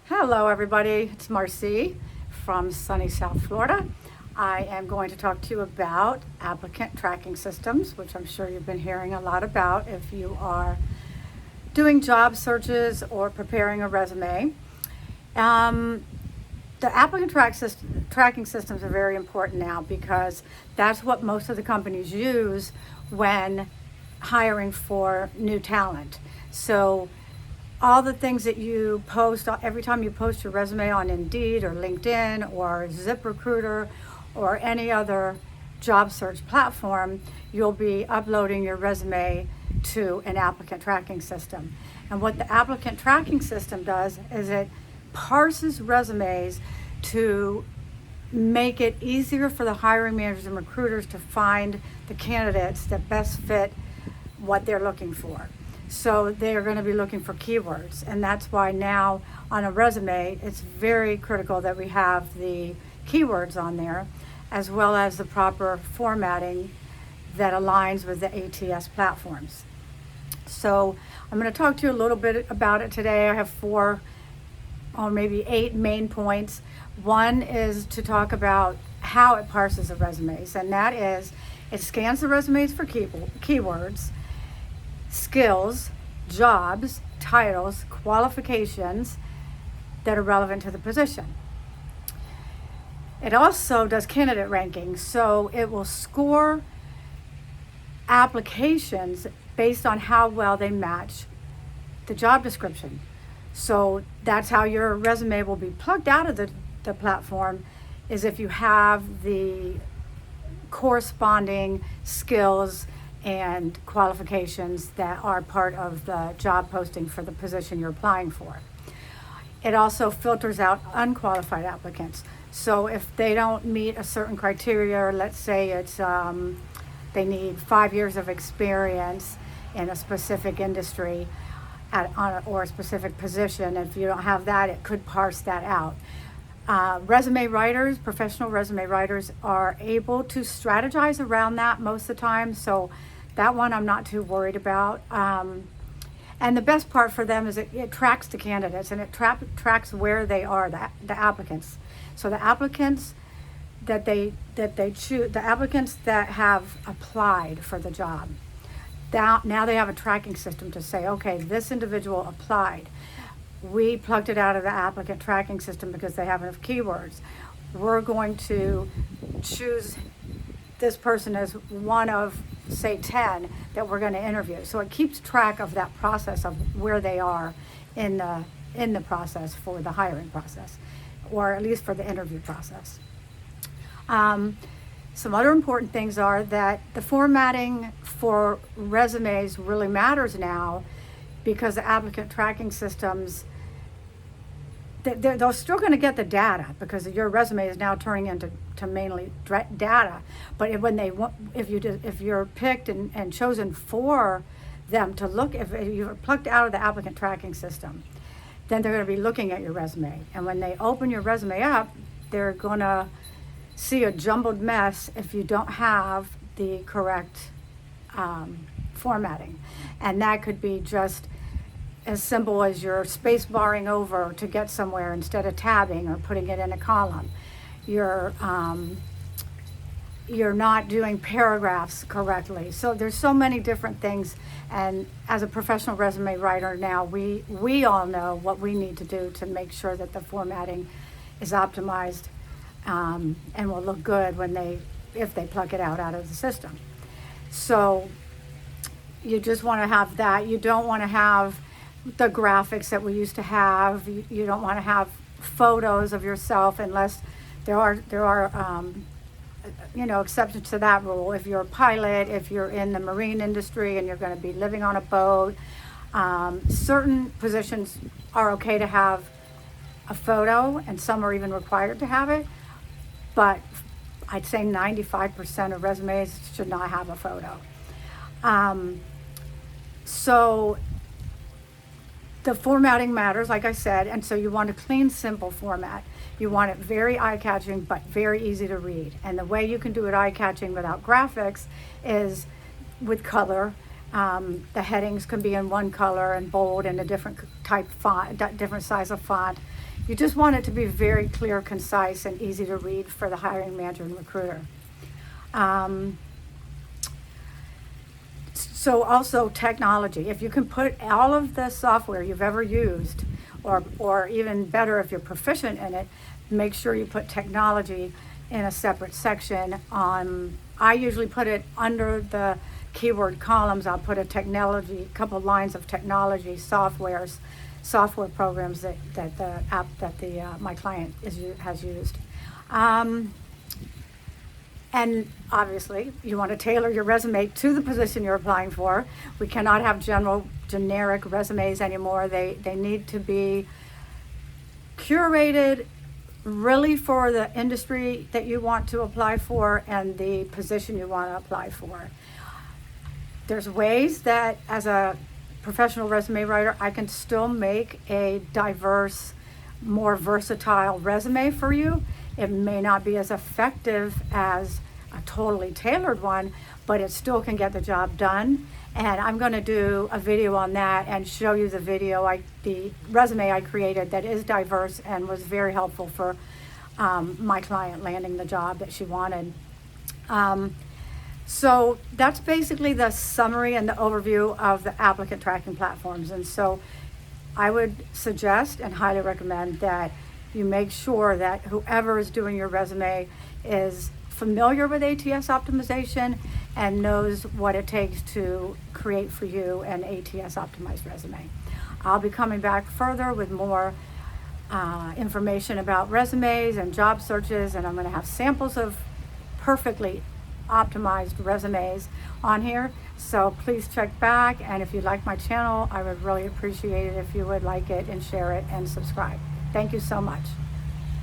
Hello everybody, it's Marcy from sunny South Florida. I am going to talk to you about applicant tracking systems, which I'm sure you've been hearing a lot about if you are doing job searches or preparing a resume. The applicant tracking systems are very important now because that's what most of the companies use when hiring for new talent. So all the things that you post, every time you post your resume on Indeed or LinkedIn or ZipRecruiter or any other job search platform, you'll be uploading your resume to an applicant tracking system. And what the applicant tracking system does is it parses resumes to make it easier for the hiring managers and recruiters to find the candidates that best fit what they're looking for. So they are going to be looking for keywords, and that's why now on a resume it's very critical that we have the keywords on there, as well as the proper formatting that aligns with the ATS platforms. So I'm going to talk to you a little bit about it today. I have 4 or maybe 8 main points. One is to talk about how it parses the resumes, and that is it scans the resumes for keywords, skills, jobs, titles, qualifications that are relevant to the position. It also does candidate ranking, so it will score applications based on how well they match the job description. So that's how your resume will be plugged out of the platform, is if you have the corresponding skills and qualifications that are part of the job posting for the position you're applying for. It also filters out unqualified applicants. So if they don't meet a certain criteria, let's say it's they need 5 years of experience in a specific industry or a specific position, if you don't have that, it could parse that out. Resume writers, professional resume writers, are able to strategize around that most of the time, so that one I'm not too worried about. And the best part for them is it tracks the candidates, and it tracks where they are, the applicants. So the applicants that they choose, the applicants that have applied for the job, now they have a tracking system to say, okay, this individual applied. We plugged it out of the applicant tracking system because they have enough keywords. We're going to choose this person as one of, say, 10 that we're going to interview. So it keeps track of that process of where they are in the process for the hiring process, or at least for the interview process. Some other important things are that the formatting for resumes really matters now, because the applicant tracking systems, they're still going to get the data because your resume is now turning into mainly data. But if you're picked and chosen for them to look, if you're plucked out of the applicant tracking system, then they're going to be looking at your resume. And when they open your resume up, they're going to see a jumbled mess if you don't have the correct formatting. And that could be just as simple as you're space barring over to get somewhere instead of tabbing or putting it in a column. You're not doing paragraphs correctly. So there's so many different things, and as a professional resume writer now, we all know what we need to do to make sure that the formatting is optimized and will look good if they plug it out of the system. So you just want to have that. You don't want to have the graphics that we used to have. You don't want to have photos of yourself unless there are exceptions to that rule. If you're a pilot, if you're in the marine industry and you're going to be living on a boat, certain positions are okay to have a photo, and some are even required to have it. But I'd say 95% of resumes should not have a photo. So the formatting matters, like I said, and so you want a clean, simple format. You want it very eye-catching, but very easy to read. And the way you can do it eye-catching without graphics is with color. The headings can be in one color and bold and a different type font, different size of font. You just want it to be very clear, concise, and easy to read for the hiring manager and recruiter. So also technology. If you can put all of the software you've ever used, or even better if you're proficient in it, make sure you put technology in a separate section. I usually put it under the keyword columns. I'll put a couple lines of technology software programs that my client has used. And obviously, you want to tailor your resume to the position you're applying for. We cannot have generic resumes anymore. They need to be curated really for the industry that you want to apply for and the position you want to apply for. There's ways that as a professional resume writer, I can still make a diverse, more versatile resume for you. It may not be as effective as a totally tailored one, but it still can get the job done. And I'm going to do a video on that and show you the resume I created that is diverse and was very helpful for my client landing the job that she wanted. So that's basically the summary and the overview of the applicant tracking platforms. And so I would suggest and highly recommend that you make sure that whoever is doing your resume is familiar with ATS optimization and knows what it takes to create for you an ATS optimized resume. I'll be coming back further with more information about resumes and job searches, and I'm going to have samples of perfectly optimized resumes on here. So please check back, and if you like my channel, I would really appreciate it if you would like it and share it and subscribe. Thank you so much.